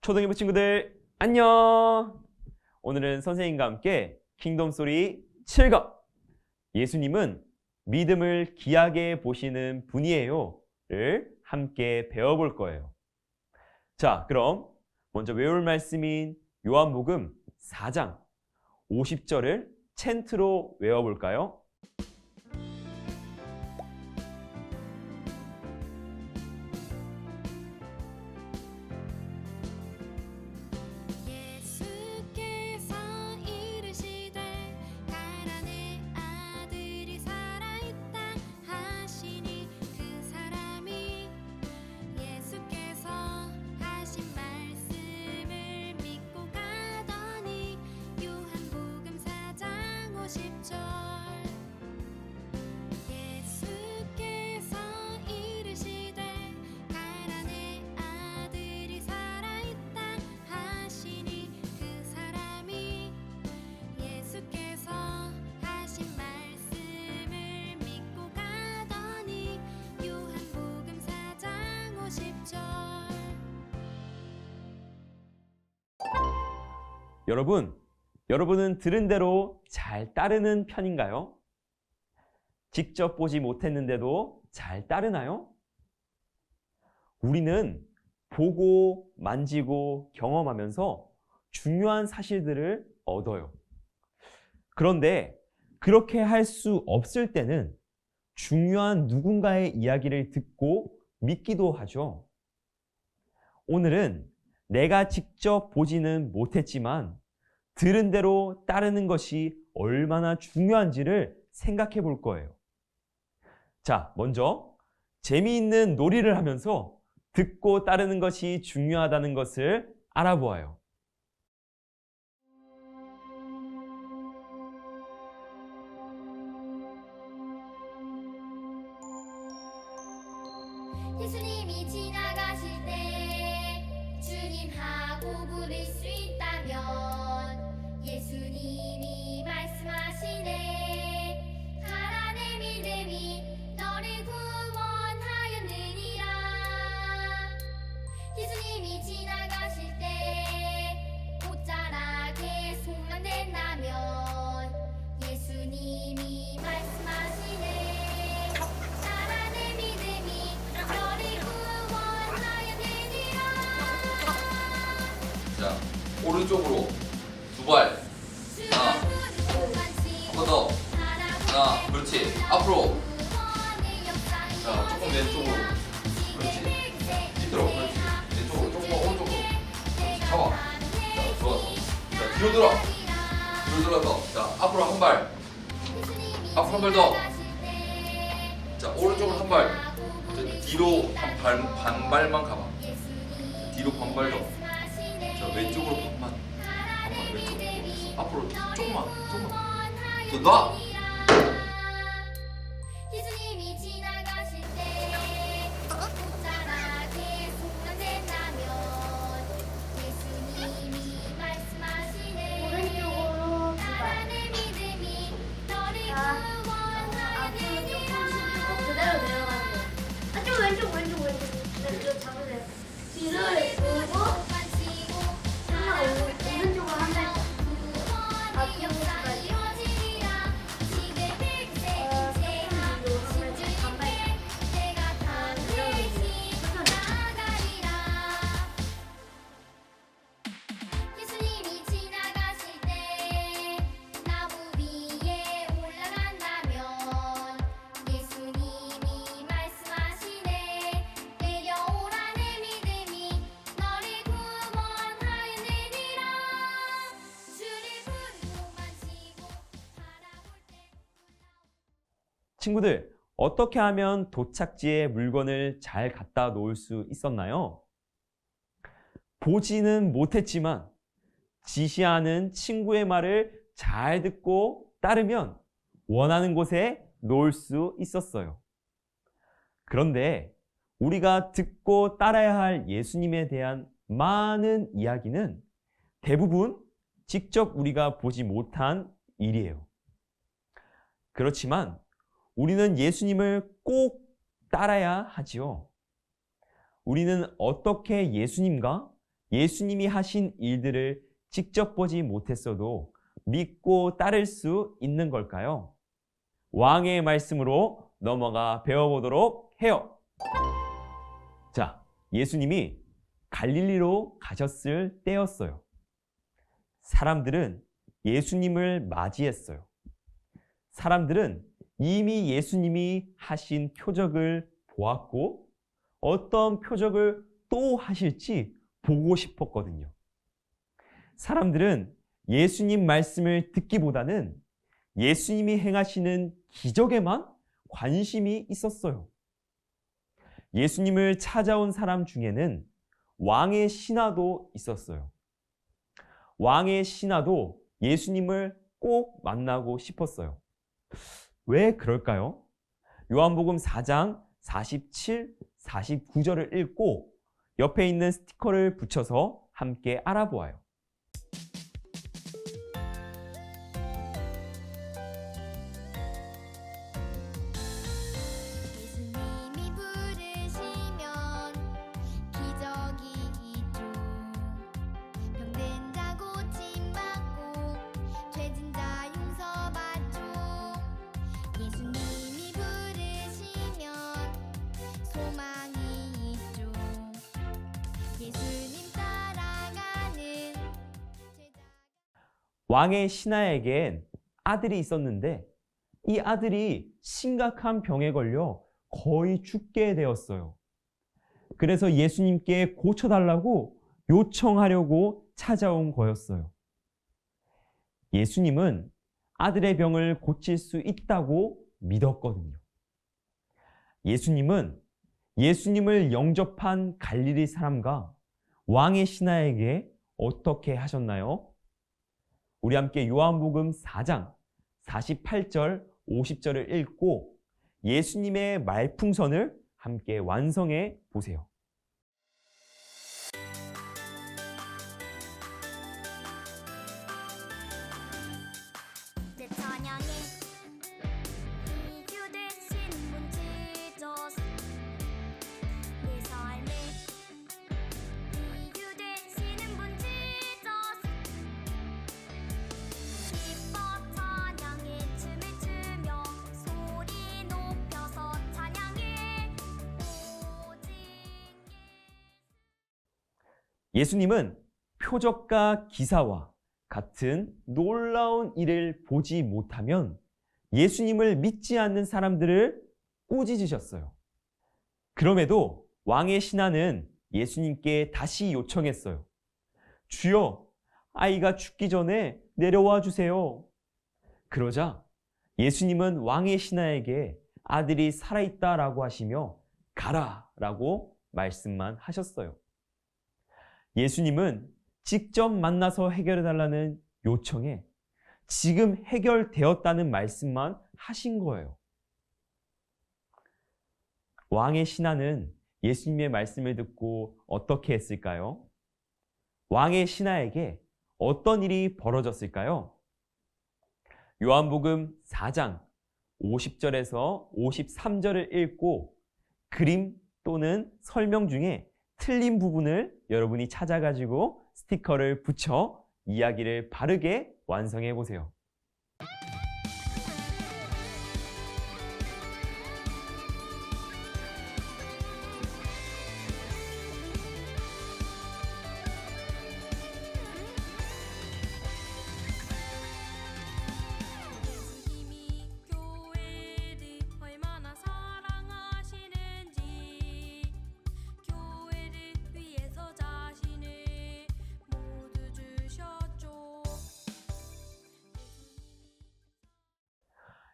초등학교 친구들 안녕! 오늘은 선생님과 함께 킹덤 스토리 7강 예수님은 믿음을 귀하게 보시는 분이에요를 함께 배워볼 거예요. 자, 그럼 먼저 외울 말씀인 요한복음 4장 50절을 찬트로 외워볼까요? 여러분은 들은 대로 잘 따르는 편인가요? 직접 보지 못했는데도 잘 따르나요? 우리는 보고, 만지고, 경험하면서 중요한 사실들을 얻어요. 그런데 그렇게 할 수 없을 때는 중요한 누군가의 이야기를 듣고 믿기도 하죠. 오늘은 내가 직접 보지는 못했지만 들은 대로 따르는 것이 얼마나 중요한지를 생각해 볼 거예요. 자, 먼저 재미있는 놀이를 하면서 듣고 따르는 것이 중요하다는 것을 알아보아요. 예수님이 지나가실 때 주님하고 부를 수 있다면 예수님이 말씀하시네 가라 내 믿음이 너를 구원하였느니라. 예수님이 지나가실 때 옷자락에 손만 댄다면 예수님이 말씀하시네 자, 오른쪽으로 두 발. 하나. 한 번 더. 하나. 그렇지. 앞으로. 자, 조금 왼쪽으로. 그렇지. 밑으로. 그렇지. 왼쪽으로. 조금 오른쪽으로. 그렇지. 잡아. 자, 좋았어. 자, 뒤로 들어. 뒤로 들어서. 자, 앞으로 한 발. 앞으로 한 발 더. 자, 오른쪽으로 한 발. 자, 뒤로 반 발만 가봐. 뒤로 반 발 더. 자, 왼쪽으로 반만 왼쪽으로 앞으로 조금만 더 놔. 예수님이 지나가실 때 옷자락에 손만 댄다면 예수님이 말씀하시네 오른쪽으로 나라 내 믿음이 너를 구원하느니라. 그대로 내려가는 거예요. 좀 왼쪽 잡으세요. 뒤를 보고 오른쪽으로 한 발. 앞쪽까지. 예수님이 지나가실 때 나무 위에 올라간다면 예수님이 말씀하시네 내려오라 내 믿음이 너를 구원하였느니라. 주를 부르고 만지고 바라볼 때 친구들, 어떻게 하면 도착지에 물건을 잘 갖다 놓을 수 있었나요? 보지는 못했지만 지시하는 친구의 말을 잘 듣고 따르면 원하는 곳에 놓을 수 있었어요. 그런데 우리가 듣고 따라야 할 예수님에 대한 많은 이야기는 대부분 직접 우리가 보지 못한 일이에요. 그렇지만 우리는 예수님을 꼭 따라야 하지요. 우리는 어떻게 예수님과 예수님이 하신 일들을 직접 보지 못했어도 믿고 따를 수 있는 걸까요? 왕의 말씀으로 넘어가 배워보도록 해요. 자, 예수님이 갈릴리로 가셨을 때였어요. 사람들은 예수님을 맞이했어요. 사람들은 이미 예수님이 하신 표적을 보았고 어떤 표적을 또 하실지 보고 싶었거든요. 사람들은 예수님 말씀을 듣기보다는 예수님이 행하시는 기적에만 관심이 있었어요. 예수님을 찾아온 사람 중에는 왕의 신하도 있었어요. 왕의 신하도 예수님을 꼭 만나고 싶었어요. 왜 그럴까요? 요한복음 4장 47, 49절을 읽고 옆에 있는 스티커를 붙여서 함께 알아보아요. 예수님이 부르시면 기적이 있죠. 병든 자 고침받고 죄진 자 용서받죠. 예수님이 부르시면 소망이 있죠. 예수님 따라가는 제자. 왕의 신하에겐 아들이 있었는데 이 아들이 심각한 병에 걸려 거의 죽게 되었어요. 그래서 예수님께 고쳐달라고 요청하려고 찾아온 거였어요. 예수님은 아들의 병을 고칠 수 있다고 믿었거든요. 예수님은 예수님을 영접한 갈릴리 사람과 왕의 신하에게 어떻게 하셨나요? 우리 함께 요한복음 4장 48절, 50절을 읽고 예수님의 말풍선을 함께 완성해 보세요. 내 찬양에 이유 되신 분 지저스 내 삶에 이유 되시는 분 지저스 기뻐 찬양에 춤을 추며 소리 높여서 찬양해 오직 예수님은 표적과 기사와 같은 놀라운 일을 보지 못하면 예수님을 믿지 않는 사람들을 꾸짖으셨어요. 그럼에도 왕의 신하는 예수님께 다시 요청했어요. 주여, 아이가 죽기 전에 내려와 주세요. 그러자 예수님은 왕의 신하에게 아들이 살아있다라고 하시며 가라라고 말씀만 하셨어요. 예수님은 직접 만나서 해결해달라는 요청에 지금 해결되었다는 말씀만 하신 거예요. 왕의 신하는 예수님의 말씀을 듣고 어떻게 했을까요? 왕의 신하에게 어떤 일이 벌어졌을까요? 요한복음 4장 50절에서 53절을 읽고 그림 또는 설명 중에 틀린 부분을 여러분이 찾아가지고 스티커를 붙여 이야기를 바르게 완성해 보세요. 예수님이 교회를 얼마나 사랑하시는지 교회를 위해서 자신을 모두 주셨죠.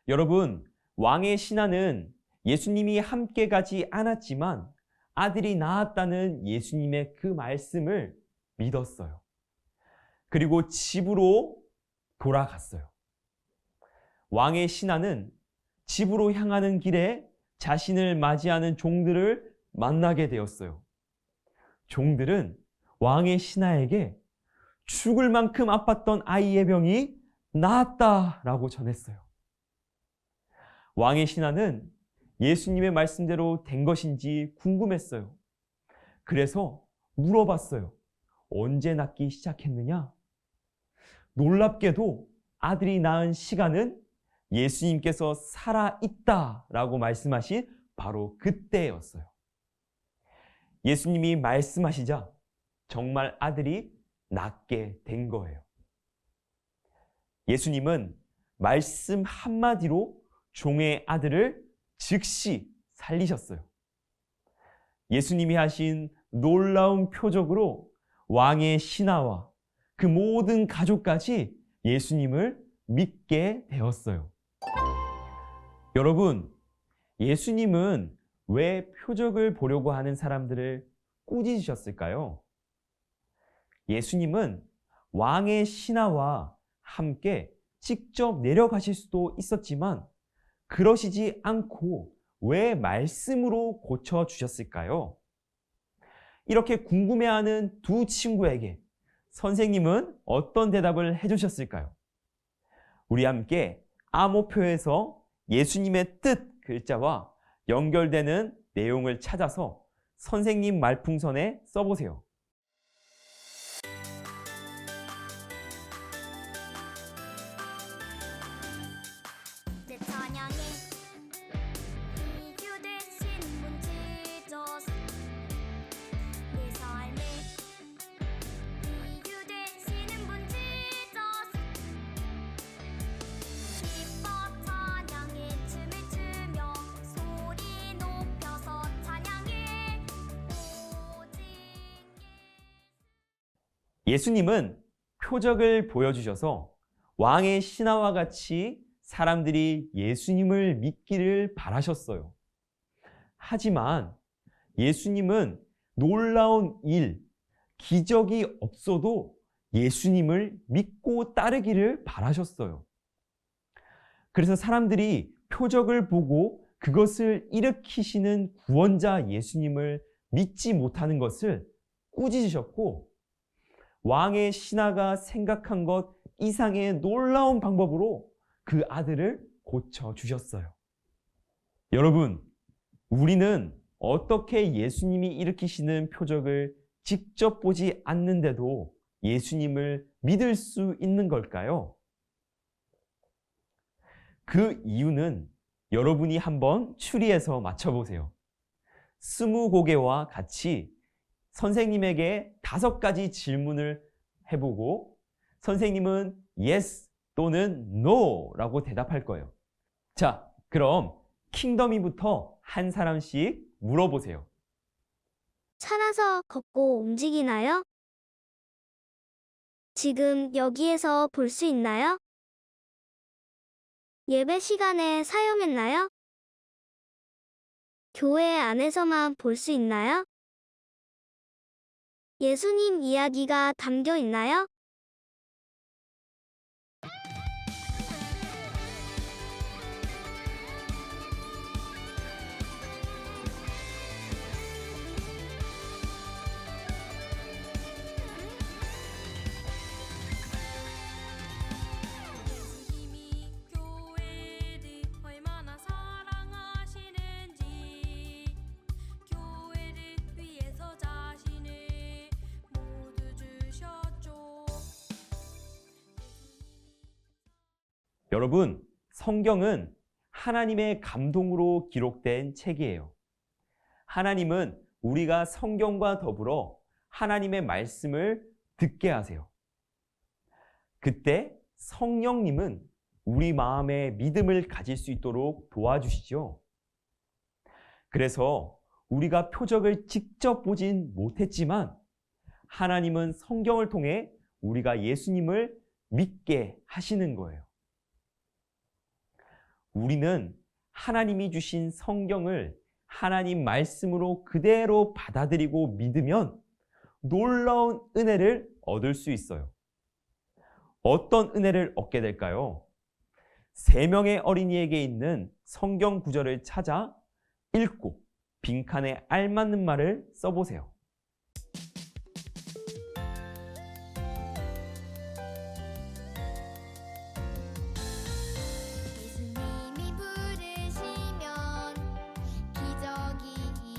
여러분, 왕의 신하는 예수님이 함께 가지 않았지만 아들이 낳았다는 예수님의 그 말씀을 믿었어요. 그리고 집으로 돌아갔어요. 왕의 신하는 집으로 향하는 길에 자신을 맞이하는 종들을 만나게 되었어요. 종들은 왕의 신하에게 죽을 만큼 아팠던 아이의 병이 나았다라고 전했어요. 왕의 신하는 예수님의 말씀대로 된 것인지 궁금했어요. 그래서 물어봤어요. 언제 낳기 시작했느냐? 놀랍게도 아들이 낳은 시간은 예수님께서 살아있다라고 말씀하신 바로 그때였어요. 예수님이 말씀하시자 정말 아들이 낳게 된 거예요. 예수님은 말씀 한마디로 종의 아들을 즉시 살리셨어요. 예수님이 하신 놀라운 표적으로 왕의 신하와 그 모든 가족까지 예수님을 믿게 되었어요. 여러분, 예수님은 왜 표적을 보려고 하는 사람들을 꾸짖으셨을까요? 예수님은 왕의 신하와 함께 직접 내려가실 수도 있었지만 그러시지 않고 왜 말씀으로 고쳐주셨을까요? 이렇게 궁금해하는 두 친구에게 선생님은 어떤 대답을 해주셨을까요? 우리 함께 암호표에서 예수님의 뜻 글자와 연결되는 내용을 찾아서 선생님 말풍선에 써보세요. 내 찬양에 이유 되신 분 지저스 내 삶에 이유 되시는 분 지저스 기뻐 찬양에 춤을 추며 소리 높여서 찬양해 오직 예수님은 표적을 보여주셔서 왕의 신하와 같이 사람들이 예수님을 믿기를 바라셨어요. 하지만 예수님은 놀라운 일, 기적이 없어도 예수님을 믿고 따르기를 바라셨어요. 그래서 사람들이 표적을 보고 그것을 일으키시는 구원자 예수님을 믿지 못하는 것을 꾸짖으셨고, 왕의 신하가 생각한 것 이상의 놀라운 방법으로 그 아들을 고쳐주셨어요. 여러분, 우리는 어떻게 예수님이 일으키시는 표적을 직접 보지 않는데도 예수님을 믿을 수 있는 걸까요? 그 이유는 여러분이 한번 추리해서 맞춰보세요. 20곡에와 같이 선생님에게 5가지 질문을 해보고 선생님은 yes 또는 no 라고 대답할 거예요. 자, 그럼 킹덤이부터 한 사람씩 물어보세요. 살아서 걷고 움직이나요? 지금 여기에서 볼 수 있나요? 예배 시간에 사용했나요? 교회 안에서만 볼 수 있나요? 예수님 이야기가 담겨 있나요? 예수님이 교회를 얼마나 사랑하시는지 교회를 위해서 자신을 모두 주셨죠. 여러분, 성경은 하나님의 감동으로 기록된 책이에요. 하나님은 우리가 성경과 더불어 하나님의 말씀을 듣게 하세요. 그때 성령님은 우리 마음에 믿음을 가질 수 있도록 도와주시죠. 그래서 우리가 표적을 직접 보진 못했지만 하나님은 성경을 통해 우리가 예수님을 믿게 하시는 거예요. 우리는 하나님이 주신 성경을 하나님 말씀으로 그대로 받아들이고 믿으면 놀라운 은혜를 얻을 수 있어요. 어떤 은혜를 얻게 될까요? 3명의 어린이에게 있는 성경 구절을 찾아 읽고 빈칸에 알맞는 말을 써보세요. 예수님이 부르시면 기적이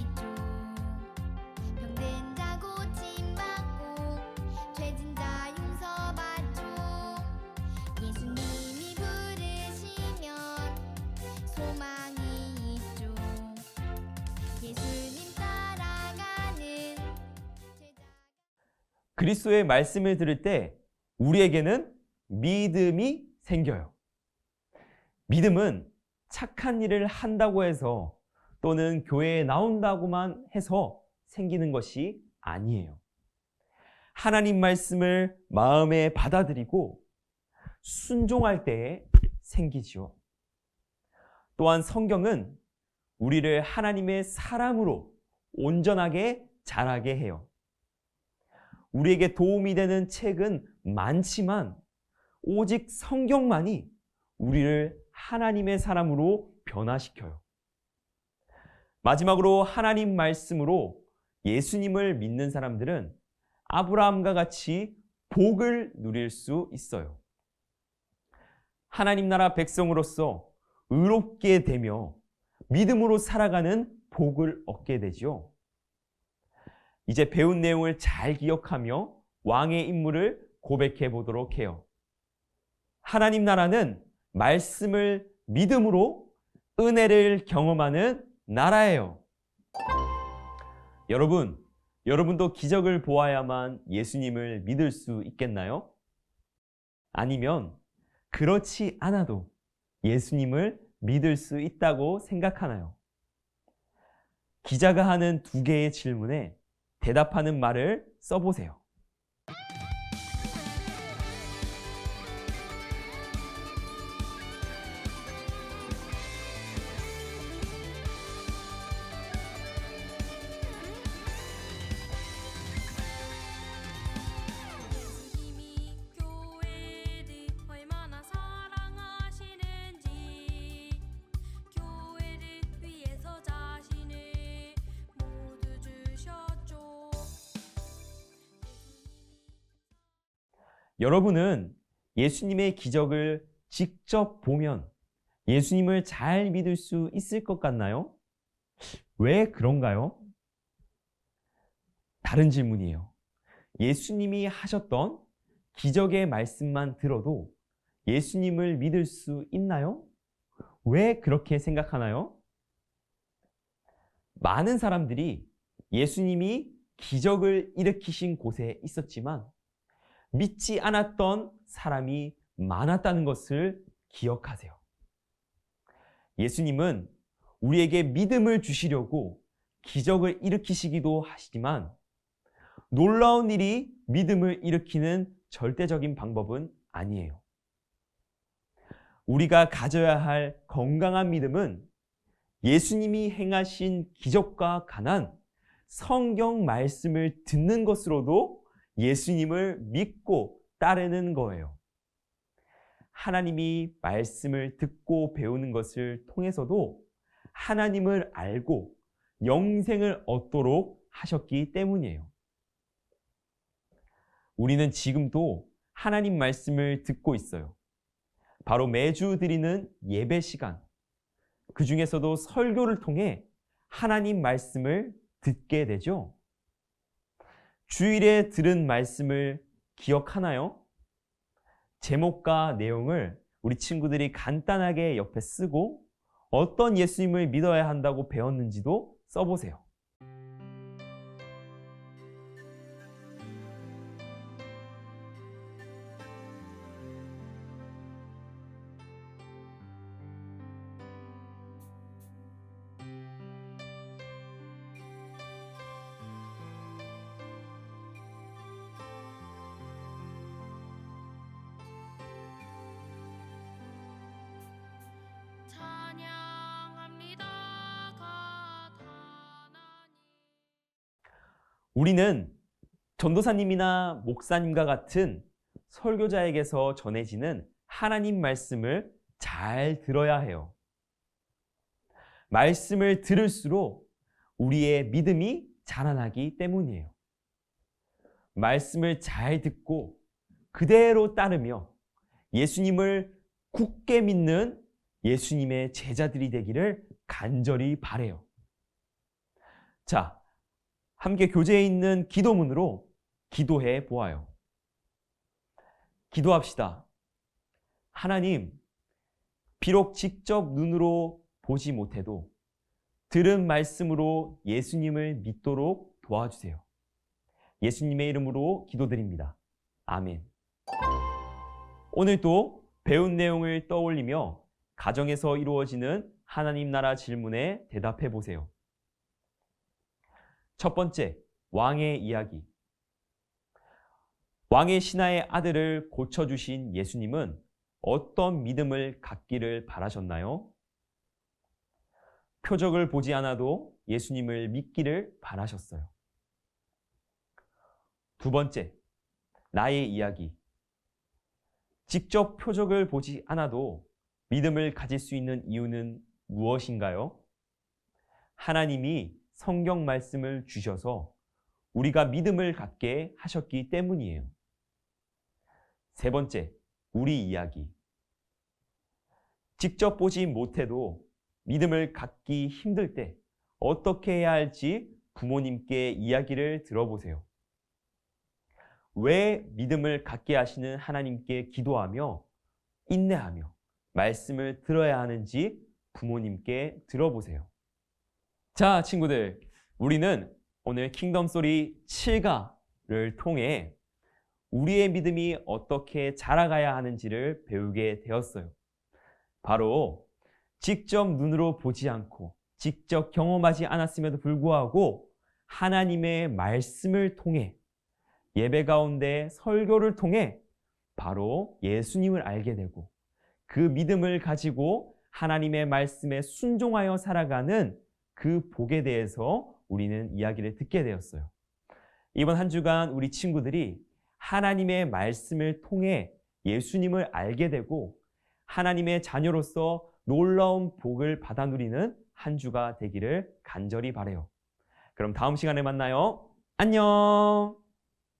있죠. 병든 자 고침받고 그리스도의 말씀을 들을 때 우리에게는 믿음이 생겨요. 믿음은 착한 일을 한다고 해서 또는 교회에 나온다고만 해서 생기는 것이 아니에요. 하나님 말씀을 마음에 받아들이고 순종할 때에 생기지요. 또한 성경은 우리를 하나님의 사람으로 온전하게 자라게 해요. 우리에게 도움이 되는 책은 많지만 오직 성경만이 우리를 하나님의 사람으로 변화시켜요. 마지막으로 하나님 말씀으로 예수님을 믿는 사람들은 아브라함과 같이 복을 누릴 수 있어요. 하나님 나라 백성으로서 의롭게 되며 믿음으로 살아가는 복을 얻게 되죠. 이제 배운 내용을 잘 기억하며 왕의 임무를 고백해 보도록 해요. 하나님 나라는 말씀을 믿음으로 은혜를 경험하는 나라예요. 여러분도 기적을 보아야만 예수님을 믿을 수 있겠나요? 아니면 그렇지 않아도 예수님을 믿을 수 있다고 생각하나요? 기자가 하는 2개의 질문에 대답하는 말을 써보세요. 예수님이 교회를 얼마나 사랑하시는지 교회를 위해서 자신을 모두 주셨죠. 여러분은 예수님의 기적을 직접 보면 예수님을 잘 믿을 수 있을 것 같나요? 왜 그런가요? 다른 질문이에요. 예수님이 하셨던 기적의 말씀만 들어도 예수님을 믿을 수 있나요? 왜 그렇게 생각하나요? 많은 사람들이 예수님이 기적을 일으키신 곳에 있었지만 믿지 않았던 사람이 많았다는 것을 기억하세요. 예수님은 우리에게 믿음을 주시려고 기적을 일으키시기도 하시지만 놀라운 일이 믿음을 일으키는 절대적인 방법은 아니에요. 우리가 가져야 할 건강한 믿음은 예수님이 행하신 기적과 관한 성경 말씀을 듣는 것으로도 예수님을 믿고 따르는 거예요. 하나님이 말씀을 듣고 배우는 것을 통해서도 하나님을 알고 영생을 얻도록 하셨기 때문이에요. 우리는 지금도 하나님 말씀을 듣고 있어요. 바로 매주 드리는 예배 시간, 그 중에서도 설교를 통해 하나님 말씀을 듣게 되죠. 주일에 들은 말씀을 기억하나요? 제목과 내용을 우리 친구들이 간단하게 옆에 쓰고 어떤 예수님을 믿어야 한다고 배웠는지도 써보세요. 찬양합니다 갓 하나님. 우리는 전도사님이나 목사님과 같은 설교자에게서 전해지는 하나님 말씀을 잘 들어야 해요. 말씀을 들을수록 우리의 믿음이 자라나기 때문이에요. 말씀을 잘 듣고 그대로 따르며 예수님을 굳게 믿는 예수님의 제자들이 되기를 간절히 바라요. 자, 함께 교재에 있는 기도문으로 기도해 보아요. 기도합시다. 하나님, 비록 직접 눈으로 보지 못해도 들은 말씀으로 예수님을 믿도록 도와주세요. 예수님의 이름으로 기도드립니다. 아멘. 오늘도 배운 내용을 떠올리며 가정에서 이루어지는 하나님 나라 질문에 대답해 보세요. 첫 번째, 왕의 이야기. 왕의 신하의 아들을 고쳐주신 예수님은 어떤 믿음을 갖기를 바라셨나요? 표적을 보지 않아도 예수님을 믿기를 바라셨어요. 두 번째, 나의 이야기. 직접 표적을 보지 않아도 믿음을 가질 수 있는 이유는 무엇인가요? 하나님이 성경 말씀을 주셔서 우리가 믿음을 갖게 하셨기 때문이에요. 세 번째, 우리 이야기. 직접 보지 못해도 믿음을 갖기 힘들 때 어떻게 해야 할지 부모님께 이야기를 들어보세요. 왜 믿음을 갖게 하시는 하나님께 기도하며 인내하며 말씀을 들어야 하는지 부모님께 들어보세요. 자, 친구들, 우리는 오늘 킹덤소리 7가를 통해 우리의 믿음이 어떻게 자라가야 하는지를 배우게 되었어요. 바로 직접 눈으로 보지 않고 직접 경험하지 않았음에도 불구하고 하나님의 말씀을 통해 예배 가운데 설교를 통해 바로 예수님을 알게 되고 그 믿음을 가지고 하나님의 말씀에 순종하여 살아가는 그 복에 대해서 우리는 이야기를 듣게 되었어요. 이번 한 주간 우리 친구들이 하나님의 말씀을 통해 예수님을 알게 되고 하나님의 자녀로서 놀라운 복을 받아 누리는 한 주가 되기를 간절히 바라요. 그럼 다음 시간에 만나요. 안녕!